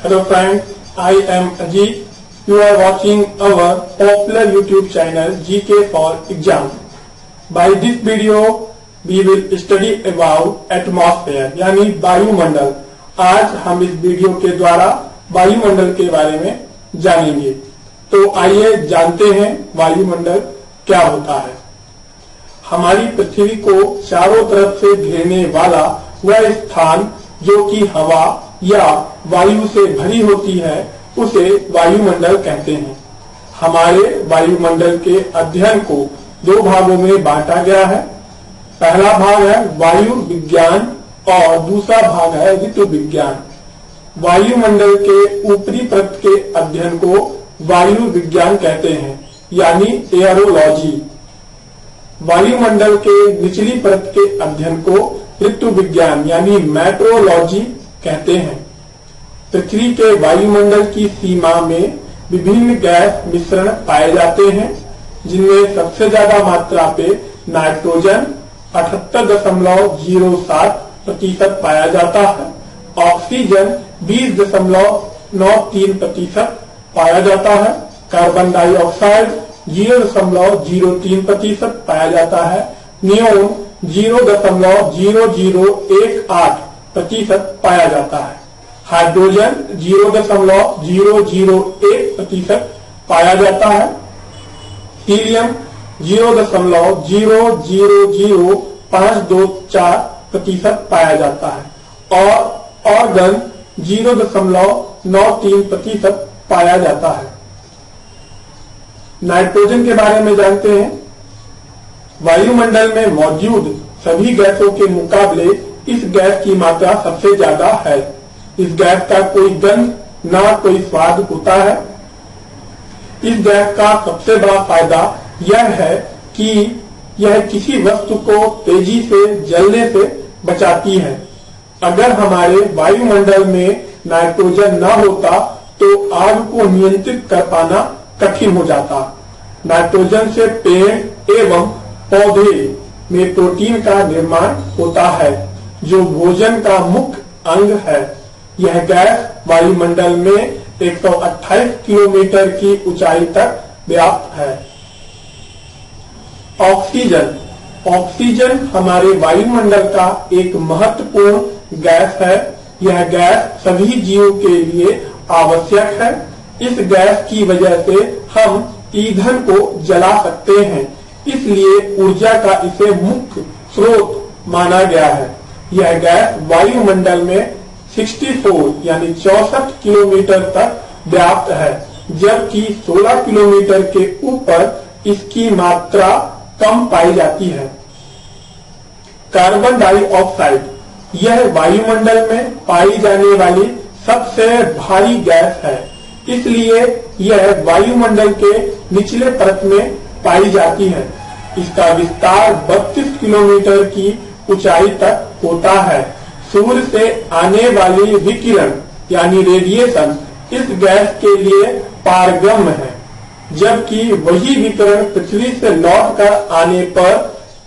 Hello friends, I am Ajit. You are watching our popular YouTube channel GK for Exam. By this video, we will study about atmosphere यानी वायुमंडल। आज हम इस video के द्वारा वायुमंडल के बारे में जानेंगे। तो आइए जानते हैं वायुमंडल क्या होता है। हमारी पृथ्वी को चारों तरफ से घेरने वाला वह स्थान जो कि हवा या वायु से भरी होती है उसे वायुमंडल कहते हैं। हमारे वायुमंडल के अध्ययन को दो भागों में बांटा गया है। पहला भाग है वायु विज्ञान और दूसरा भाग है ऋतु विज्ञान। वायुमंडल के ऊपरी परत के अध्ययन को वायु विज्ञान कहते हैं यानी एयरोलॉजी। वायुमंडल के निचली परत के अध्ययन को ऋतु विज्ञान यानी मेट्रोलॉजी कहते हैं। पृथ्वी के वायुमंडल की सीमा में विभिन्न गैस मिश्रण पाए जाते हैं, जिनमें सबसे ज्यादा मात्रा पे नाइट्रोजन 78.07% पाया जाता है, ऑक्सीजन 20.93% पाया जाता है, कार्बन डाइऑक्साइड 0.03% पाया जाता है, नियोन 0.0018% पाया जाता है, हाइड्रोजन 0.001% पाया जाता है, हीलियम 0.000524% पाया जाता है और ऑर्गन 0.93% पाया जाता है। नाइट्रोजन के बारे में जानते हैं। वायुमंडल में मौजूद सभी गैसों के मुकाबले इस गैस की मात्रा सबसे ज्यादा है। इस गैस का कोई गंध ना कोई स्वाद होता है। इस गैस का सबसे बड़ा फायदा यह है कि यह किसी वस्तु को तेजी से जलने से बचाती है। अगर हमारे वायुमंडल में नाइट्रोजन न होता तो आग को नियंत्रित कर पाना कठिन हो जाता। नाइट्रोजन से पेड़ एवं पौधे में प्रोटीन का निर्माण होता है, जो भोजन का मुख्य अंग है। यह गैस वायुमंडल में 128 किलोमीटर की ऊंचाई तक व्याप्त है। ऑक्सीजन हमारे वायुमंडल का एक महत्वपूर्ण गैस है। यह गैस सभी जीवों के लिए आवश्यक है। इस गैस की वजह से हम ईंधन को जला सकते हैं, इसलिए ऊर्जा का इसे मुख्य स्रोत माना गया है। यह गैस वायुमंडल में 64 किलोमीटर तक व्याप्त है, जबकि 16 किलोमीटर के ऊपर इसकी मात्रा कम पाई जाती है। कार्बन डाइऑक्साइड यह वायुमंडल में पाई जाने वाली सबसे भारी गैस है, इसलिए यह वायुमंडल के निचले परत में पाई जाती है। इसका विस्तार 32 किलोमीटर की ऊंचाई तक होता है। सूर्य से आने वाली विकिरण यानी रेडिएशन इस गैस के लिए पारगम्य है, जबकि वही विकिरण पृथ्वी से लौटकर आने पर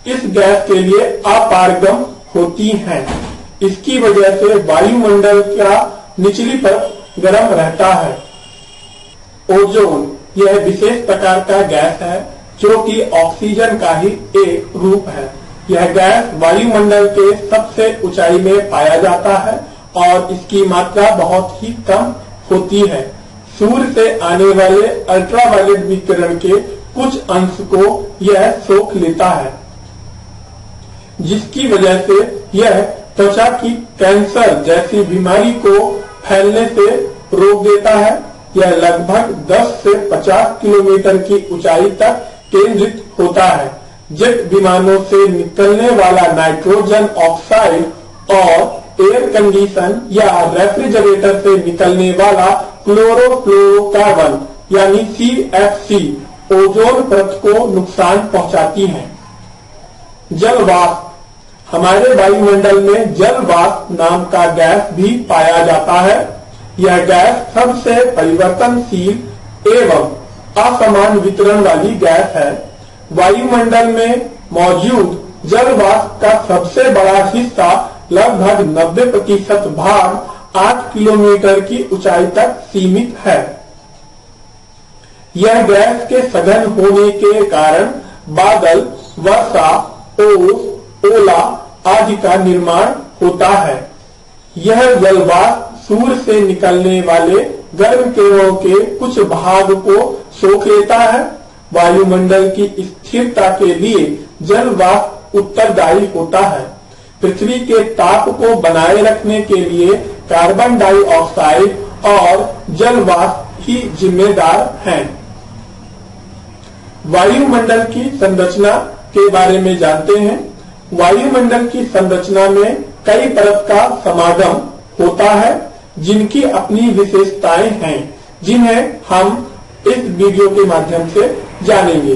इस गैस के लिए अपारगम्य होती हैं। इसकी वजह से वायुमंडल का निचली परत गर्म रहता है। ओजोन यह विशेष प्रकार का गैस है जो कि ऑक्सीजन का ही एक रूप है। यह गैस वायुमंडल के सबसे ऊंचाई में पाया जाता है और इसकी मात्रा बहुत ही कम होती है। सूर्य से आने वाले अल्ट्रावायलेट विकिरण के कुछ अंश को यह सोख लेता है, जिसकी वजह से यह त्वचा की कैंसर जैसी बीमारी को फैलने से रोक देता है। यह लगभग 10 से 50 किलोमीटर की ऊंचाई तक केंद्रित होता है। जेट विमानों से निकलने वाला नाइट्रोजन ऑक्साइड और एयर कंडीशन या रेफ्रिजरेटर से निकलने वाला क्लोरोफ्लोरोकार्बन यानी CFC ओजोन परत को नुकसान पहुंचाती हैं। जल वाष्प हमारे वायुमंडल में जल वाष्प नाम का गैस भी पाया जाता है। यह गैस सबसे परिवर्तनशील एवं असमान वितरण वाली गैस है। वायुमंडल में मौजूद जल वाष्प का सबसे बड़ा हिस्सा लगभग 90% भाग 8 किलोमीटर की ऊंचाई तक सीमित है। यह गैस के सघन होने के कारण बादल, वर्षा, ओस, ओला आदि का निर्माण होता है। यह जलवाष्प सूर्य से निकलने वाले गर्म किरणों के कुछ भाग को सोख लेता है। वायुमंडल की स्थिरता के लिए जल वाष्प उत्तरदायी होता है। पृथ्वी के ताप को बनाए रखने के लिए कार्बन डाइऑक्साइड और जल वाष्प ही जिम्मेदार हैं। वायुमंडल की संरचना के बारे में जानते हैं। वायुमंडल की संरचना में कई परत का समागम होता है, जिनकी अपनी विशेषताएं हैं, जिन्हें हम इस वीडियो के माध्यम से जानेंगे।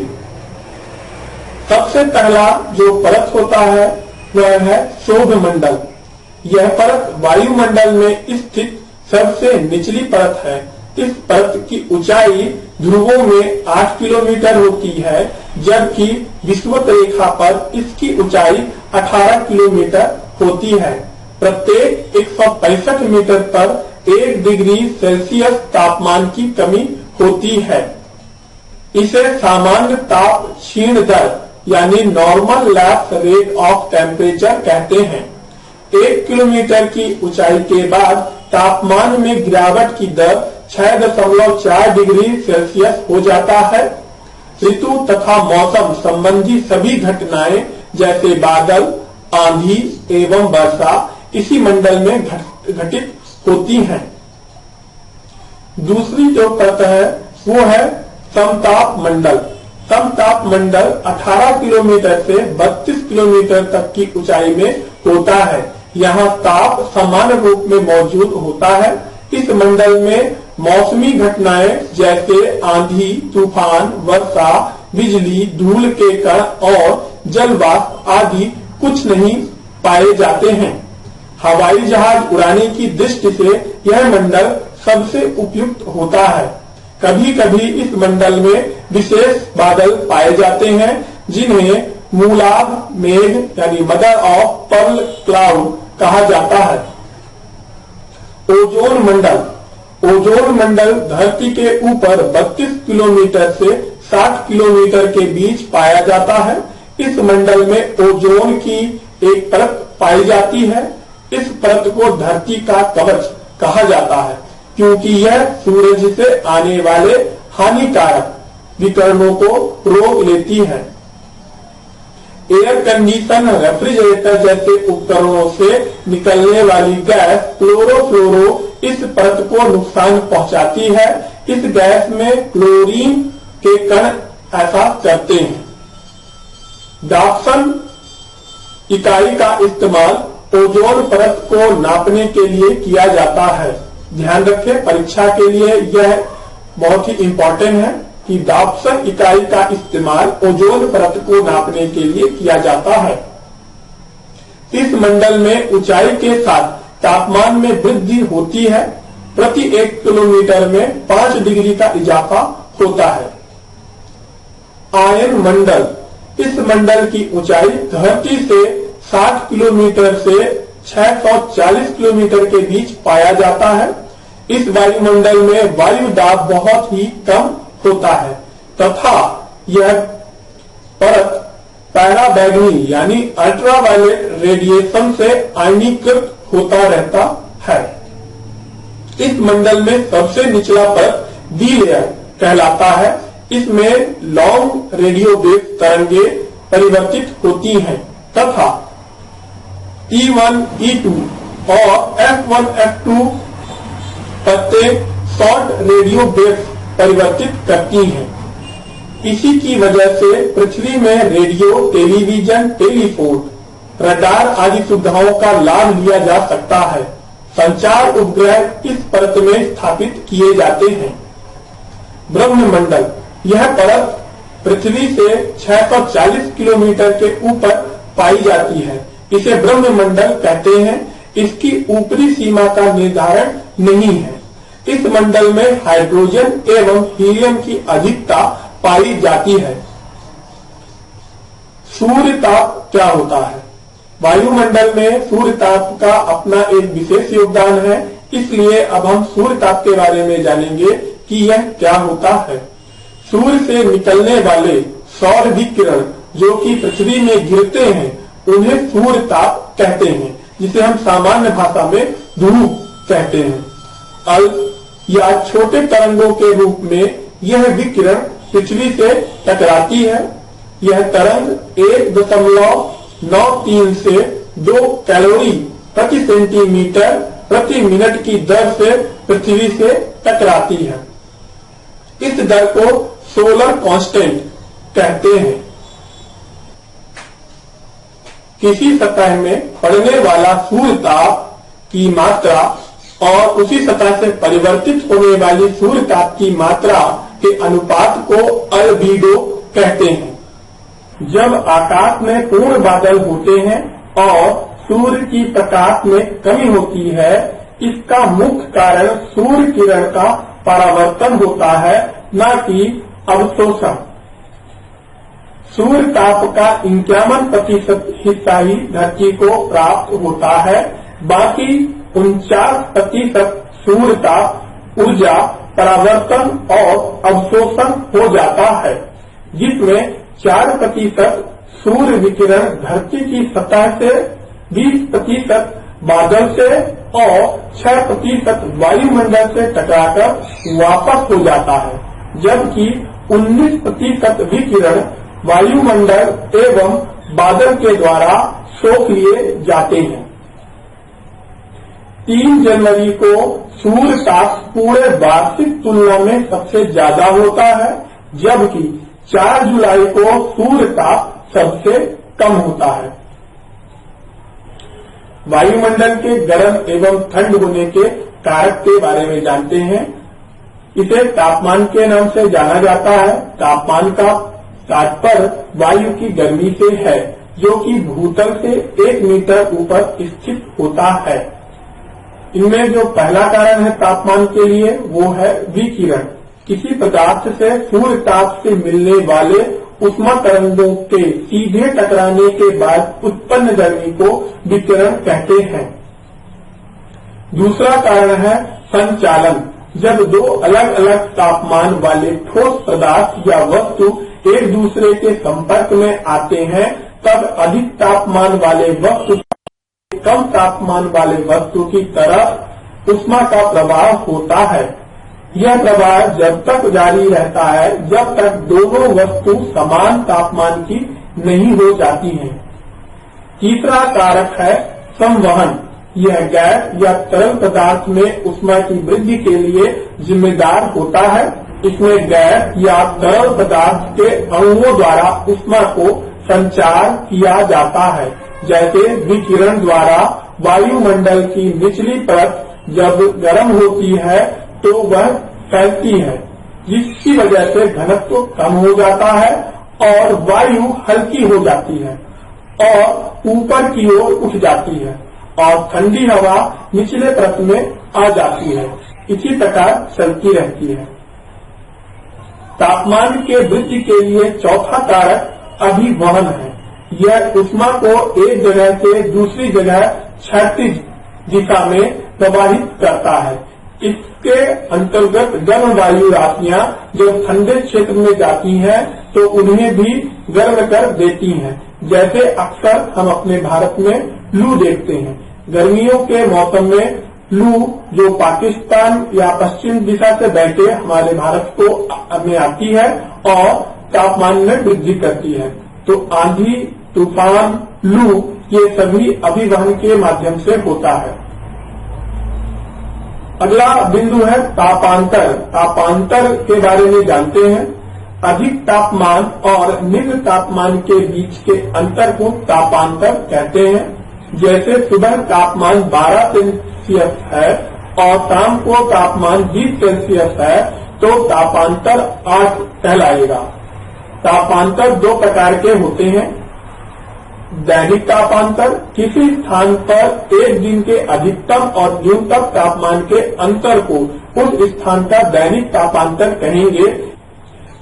सबसे पहला जो परत होता है वह है सौरमंडल। यह परत वायुमंडल में स्थित सबसे निचली परत है। इस परत की ऊंचाई ध्रुवों में 8 किलोमीटर होती है, जबकि विषुवत रेखा पर इसकी ऊंचाई 18 किलोमीटर होती है। प्रत्येक 165 मीटर पर 1 डिग्री सेल्सियस तापमान की कमी होती है। इसे सामान्य ताप क्षीण दर यानी normal lapse rate of temperature कहते हैं। 1 किलोमीटर की ऊंचाई के बाद तापमान में गिरावट की दर 6.4 डिग्री सेल्सियस हो जाता है। ऋतु तथा मौसम संबंधी सभी घटनाएं जैसे बादल, आंधी एवं वर्षा इसी मंडल में घटित होती हैं। दूसरी जो परत है वो है समताप मंडल। समताप मंडल 18 किलोमीटर से 32 किलोमीटर तक की ऊंचाई में होता है। यहाँ ताप समान रूप में मौजूद होता है। इस मंडल में मौसमी घटनाएं जैसे आंधी, तूफान, वर्षा, बिजली, धूल के कण और जलवाष्प आदि कुछ नहीं पाए जाते हैं। हवाई जहाज उड़ाने की दृष्टि से यह मंडल सबसे उपयुक्त होता है। कभी कभी इस मंडल में विशेष बादल पाए जाते हैं, जिन्हें मूलाभ मेघ यानी मदर ऑफ पर्ल क्लाउड कहा जाता है। ओजोन मंडल। ओजोन मंडल धरती के ऊपर 32 किलोमीटर से 60 किलोमीटर के बीच पाया जाता है। इस मंडल में ओजोन की एक परत पाई जाती है। इस परत को धरती का कवच कहा जाता है, क्योंकि यह सूरज से आने वाले हानिकारक विकिरणों को रोक लेती है। एयर कंडीशन, रेफ्रिजरेटर जैसे उपकरणों से निकलने वाली गैस क्लोरोफ्लोरो इस परत को नुकसान पहुंचाती है। इस गैस में क्लोरीन के कण ऐसा करते हैं। डॉप्सन इकाई का इस्तेमाल ओजोन परत को नापने के लिए किया जाता है। ध्यान रखें, परीक्षा के लिए यह बहुत ही इम्पोर्टेंट है कि डॉप्सन इकाई का इस्तेमाल ओजोन परत को नापने के लिए किया जाता है। इस मंडल में ऊंचाई के साथ तापमान में वृद्धि होती है। प्रति 1 किलोमीटर में 5 डिग्री का इजाफा होता है। आयन मंडल। इस मंडल की ऊंचाई धरती से 60 किलोमीटर से 640 किलोमीटर के बीच पाया जाता है। इस वायुमंडल में वायु दाब बहुत ही कम होता है तथा यह परत पैराबैंगनी यानी अल्ट्रावायलेट रेडिएशन से आयनीकृत होता रहता है। इस मंडल में सबसे निचला परत डी लेयर कहलाता है। इसमें लॉन्ग रेडियो वेव तरंगे परिवर्तित होती हैं तथा E1, E2 और F1, F2 प्रत्येक शॉर्ट रेडियो वेव्स परिवर्तित करती हैं। इसी की वजह से पृथ्वी में रेडियो, टेलीविजन, टेलीफोन, रडार आदि सुविधाओं का लाभ लिया जा सकता है। संचार उपग्रह इस परत में स्थापित किए जाते हैं। ब्रह्ममंडल। यह परत पृथ्वी से 640 किलोमीटर के ऊपर पाई जाती है। इसे ब्रह्ममंडल कहते हैं। इसकी ऊपरी सीमा का निर्धारण नहीं है। इस मंडल में हाइड्रोजन एवं हीलियम की अधिकता पाई जाती है। सूर्य ताप क्या होता है? वायुमंडल में सूर्य ताप का अपना एक विशेष योगदान है। इसलिए अब हम सूर्य ताप के बारे में जानेंगे कि यह क्या होता है। सूर्य से निकलने वाले सौर विकिरण जो कि पृथ्वी में गिरते हैं उन्हें सूर्य ताप कहते हैं, जिसे हम सामान्य भाषा में ध्रुव कहते हैं। अल्प या छोटे तरंगों के रूप में यह विकिरण पृथ्वी से टकराती है। यह तरंग 1.93 से 2 कैलोरी प्रति सेंटीमीटर प्रति मिनट की दर से पृथ्वी से टकराती है। इस दर को सोलर कांस्टेंट कहते हैं। किसी सतह में पड़ने वाला सूर्य ताप की मात्रा और उसी सतह से परिवर्तित होने वाली सूर्य ताप की मात्रा के अनुपात को अल्बीडो कहते हैं। जब आकाश में पूर्ण बादल होते हैं और सूर्य की प्रकाश में कमी होती है, इसका मुख्य कारण सूर्य किरण का परावर्तन होता है, न कि अवशोषण। सूर्य ताप का 51% हिस्सा ही धरती को प्राप्त होता है, बाकी 49% सूर्य ताप ऊर्जा परावर्तन और अवशोषण हो जाता है, जिसमें 4% सूर्य विकिरण धरती की सतह से, 20% बादल से और 6% वायुमंडल से टकराकर वापस हो जाता है, जबकि 19% विकिरण वायुमंडल एवं बादल के द्वारा सोख लिए जाते हैं। 3 जनवरी को सूर्य ताप पूरे वार्षिक तुलना में सबसे ज्यादा होता है, जबकि 4 जुलाई को सूर्य ताप सबसे कम होता है। वायुमंडल के गर्म एवं ठंड होने के कारक के बारे में जानते हैं। इसे तापमान के नाम से जाना जाता है। तापमान का तात्पर्य वायु की गर्मी से है, जो कि भूतल से 1 मीटर ऊपर स्थित होता है। इनमें जो पहला कारण है तापमान के लिए, वो है विकिरण। किसी पदार्थ से सूर्य ताप से मिलने वाले उष्मा तरंगों के सीधे टकराने के बाद उत्पन्न गर्मी को विकिरण कहते हैं। दूसरा कारण है संचालन। जब 2 अलग अलग तापमान वाले ठोस पदार्थ या वस्तु एक दूसरे के संपर्क में आते हैं, तब अधिक तापमान वाले वस्तु कम तापमान वाले वस्तु की तरफ उष्मा का प्रवाह होता है। यह प्रवाह जब तक जारी रहता है जब तक दोनों वस्तु समान तापमान की नहीं हो जाती हैं। तीसरा कारक है संवहन। यह गैस या तरल पदार्थ में उष्मा की वृद्धि के लिए जिम्मेदार होता है। इसमें गैस या तरल पदार्थ के अणुओं द्वारा उष्मा को संचार किया जाता है। जैसे विकिरण द्वारा वायुमंडल की निचली परत जब गर्म होती है तो वह फैलती है, जिसकी वजह से घनत्व कम हो जाता है और वायु हल्की हो जाती है और ऊपर की ओर उठ जाती है और ठंडी हवा निचले परत में आ जाती है। इसी प्रकार चलती रहती है। तापमान के वृद्धि के लिए चौथा कारक अभिवहन है। यह उष्मा को एक जगह से दूसरी जगह क्षैतिज दिशा में प्रवाहित करता है। इसके अंतर्गत गर्म वायु राशियां जब ठंडे क्षेत्र में जाती हैं तो उन्हें भी गर्म कर देती हैं। जैसे अक्सर हम अपने भारत में लू देखते हैं। गर्मियों के मौसम में लू जो पाकिस्तान या पश्चिम दिशा से बैठे हमारे भारत को में आती है और तापमान में वृद्धि करती है। तो आंधी, तूफान, लू ये सभी अभिवहन के माध्यम से होता है। अगला बिंदु है तापांतर। तापांतर के बारे में जानते हैं। अधिक तापमान और निम्न तापमान के बीच के अंतर को तापांतर कहते हैं। जैसे सुबह तापमान 12 सेल्सियस है और शाम को तापमान 20 सेल्सियस है तो तापांतर 8 कहलाएगा। तापांतर 2 प्रकार के होते हैं। दैनिक तापांतर, किसी स्थान पर एक दिन के अधिकतम और न्यूनतम तापमान के अंतर को उस स्थान का दैनिक तापांतर कहेंगे।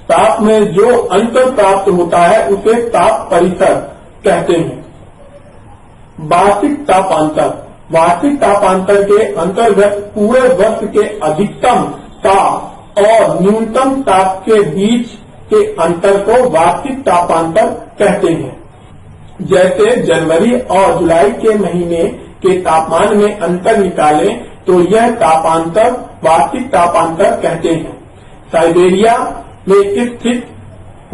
ताप में जो अंतर प्राप्त होता है उसे ताप परिसर कहते हैं। वार्षिक तापांतर, वार्षिक तापांतर के अंतर्गत पूरे वर्ष के अधिकतम ताप और न्यूनतम ताप के बीच के अंतर को वार्षिक तापांतर कहते हैं। जैसे जनवरी और जुलाई के महीने के तापमान में अंतर निकालें तो यह तापांतर वार्षिक तापांतर कहते हैं। साइबेरिया में स्थित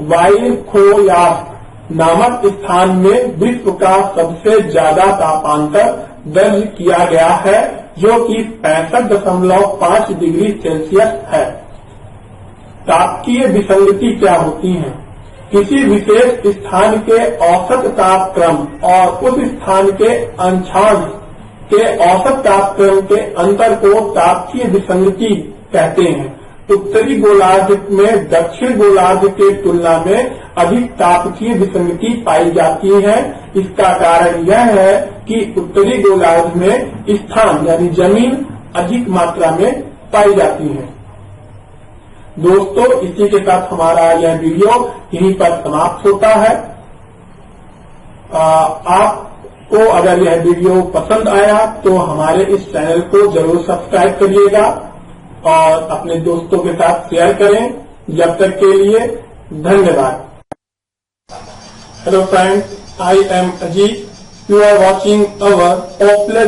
वाइलखोयास्क नामक स्थान में विश्व का सबसे ज्यादा तापांतर दर्ज किया गया है, जो कि 65.5 डिग्री सेल्सियस है। तापकीय विसंगति क्या होती है? किसी विशेष स्थान के औसत तापक्रम और उस स्थान के अंशांश के औसत तापक्रम के अंतर को तापकीय विसंगति कहते हैं। उत्तरी गोलार्ध में दक्षिण गोलार्ध के तुलना में अधिक तापकीय विसंगति पाई जाती है। इसका कारण यह है कि उत्तरी गोलार्ध में स्थान यानी जमीन अधिक मात्रा में पाई जाती है। दोस्तों, इसी के साथ हमारा यह वीडियो यहीं पर समाप्त होता है। आपको अगर यह वीडियो पसंद आया तो हमारे इस चैनल को जरूर सब्सक्राइब करिएगा और अपने दोस्तों के साथ शेयर करें। जब तक के लिए धन्यवाद। Hello friends, I am Ajit. You are watching our popular